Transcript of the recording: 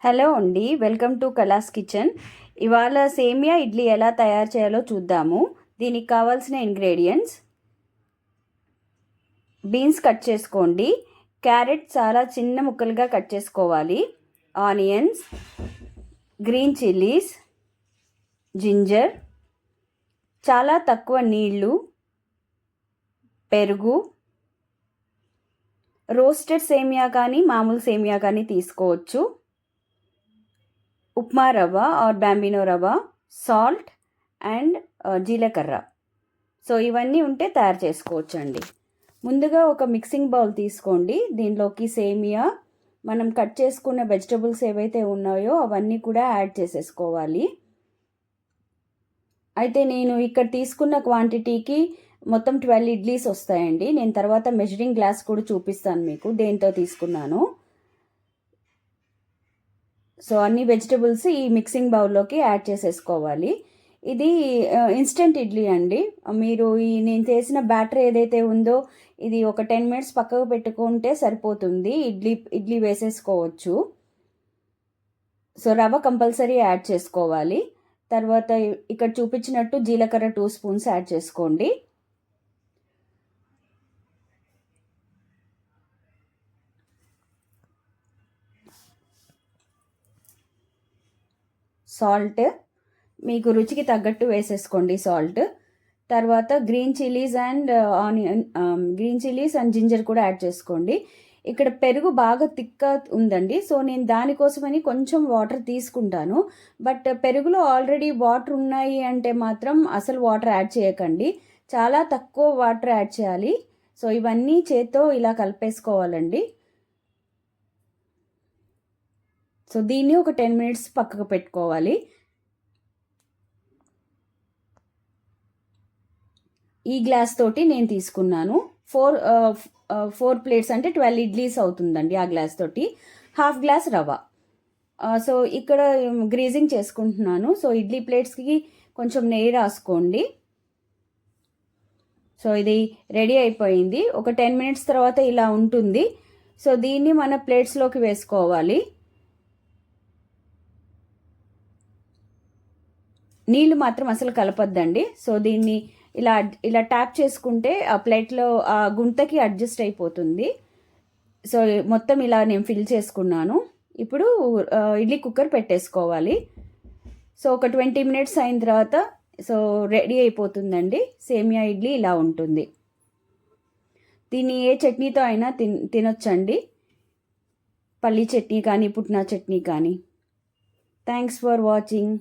Hello అండి, welcome to కలాస్ kitchen. ఇవాళ సేమియా ఇడ్లీ ఎలా తయారు చేయాలో చూద్దాము. దీనికి కావాల్సిన ఇంగ్రీడియంట్స్: బీన్స్ కట్ చేసుకోండి, క్యారెట్ చాలా చిన్న ముక్కలుగా కట్ చేసుకోవాలి, ఆనియన్స్, గ్రీన్ చిల్లీస్, జింజర్, చాలా తక్కువ నీళ్ళు, పెరుగు, రోస్టెడ్ సేమియా కానీ మామూలు సేమియా కానీ తీసుకోవచ్చు, ఉప్మా రవ్వ ఆర్ బ్యాంబినో రవ్వ, సాల్ట్ అండ్ జీలకర్ర. సో ఇవన్నీ ఉంటే తయారు చేసుకోవచ్చు అండి. ముందుగా ఒక మిక్సింగ్ బౌల్ తీసుకోండి. దీనిలోకి సేమియా, మనం కట్ చేసుకున్న వెజిటబుల్స్ ఏవైతే ఉన్నాయో అవన్నీ కూడా యాడ్ చేసేసుకోవాలి. అయితే నేను ఇక్కడ తీసుకున్న క్వాంటిటీకి మొత్తం 12 ఇడ్లీస్ వస్తాయండి. నేను తర్వాత మెజరింగ్ గ్లాస్ కూడా చూపిస్తాను మీకు దేంతో తీసుకున్నాను. సో అన్ని వెజిటబుల్స్ ఈ మిక్సింగ్ బౌల్లోకి యాడ్ చేసేసుకోవాలి. ఇది ఇన్స్టెంట్ ఇడ్లీ అండి. మీరు నేను చేసిన బ్యాటర్ ఏదైతే ఉందో ఇది ఒక 10 మినిట్స్ పక్కకు పెట్టుకుంటే సరిపోతుంది. ఇడ్లీ వేసేసుకోవచ్చు. సో రవ్వ కంపల్సరీ యాడ్ చేసుకోవాలి. తర్వాత ఇక్కడ చూపించినట్టు జీలకర్ర 2 స్పూన్స్ యాడ్ చేసుకోండి. సాల్ట్ మీకు రుచికి తగ్గట్టు వేసేసుకోండి సాల్ట్. తర్వాత గ్రీన్ చిల్లీస్ అండ్ జింజర్ కూడా యాడ్ చేసుకోండి. ఇక్కడ పెరుగు బాగా తిక్క ఉందండి, సో నేను దానికోసమని కొంచెం వాటర్ తీసుకుంటాను. బట్ పెరుగులో ఆల్రెడీ వాటర్ ఉన్నాయి అంటే మాత్రం అసలు వాటర్ యాడ్ చేయకండి, చాలా తక్కువ వాటర్ యాడ్ చేయాలి. సో ఇవన్నీ చేత్తో ఇలా కలిపేసుకోవాలండి. సో దీన్ని ఒక 10 మినిట్స్ పక్కకు పెట్టుకోవాలి. ఈ గ్లాస్ తోటి నేను తీసుకున్నాను. 4 ప్లేట్స్ అంటే 12 ఇడ్లీస్ అవుతుందండి. ఆ గ్లాస్ తోటి హాఫ్ గ్లాస్ రవ్వ. సో ఇక్కడ గ్రీజింగ్ చేసుకుంటున్నాను. సో ఇడ్లీ ప్లేట్స్కి కొంచెం నెయ్యి రాసుకోండి. సో ఇది రెడీ అయిపోయింది. ఒక 10 మినిట్స్ తర్వాత ఇలా ఉంటుంది. సో దీన్ని మన ప్లేట్స్లోకి వేసుకోవాలి. నీళ్ళు మాత్రం అసలు కలపొద్దండి. సో దీన్ని ఇలా ట్యాప్ చేసుకుంటే ఆ ప్లేట్లో ఆ గుంతకి అడ్జస్ట్ అయిపోతుంది. సో మొత్తం ఇలా నేను ఫిల్ చేసుకున్నాను. ఇప్పుడు ఇడ్లీ కుక్కర్ పెట్టేసుకోవాలి. సో ఒక 20 మినిట్స్ అయిన తర్వాత సో రెడీ అయిపోతుందండి. సేమియా ఇడ్లీ ఇలా ఉంటుంది. దీన్ని ఏ చట్నీతో అయినా తినొచ్చండి. పల్లీ చట్నీ కానీ పుట్నా చట్నీ కానీ. Thanks for watching.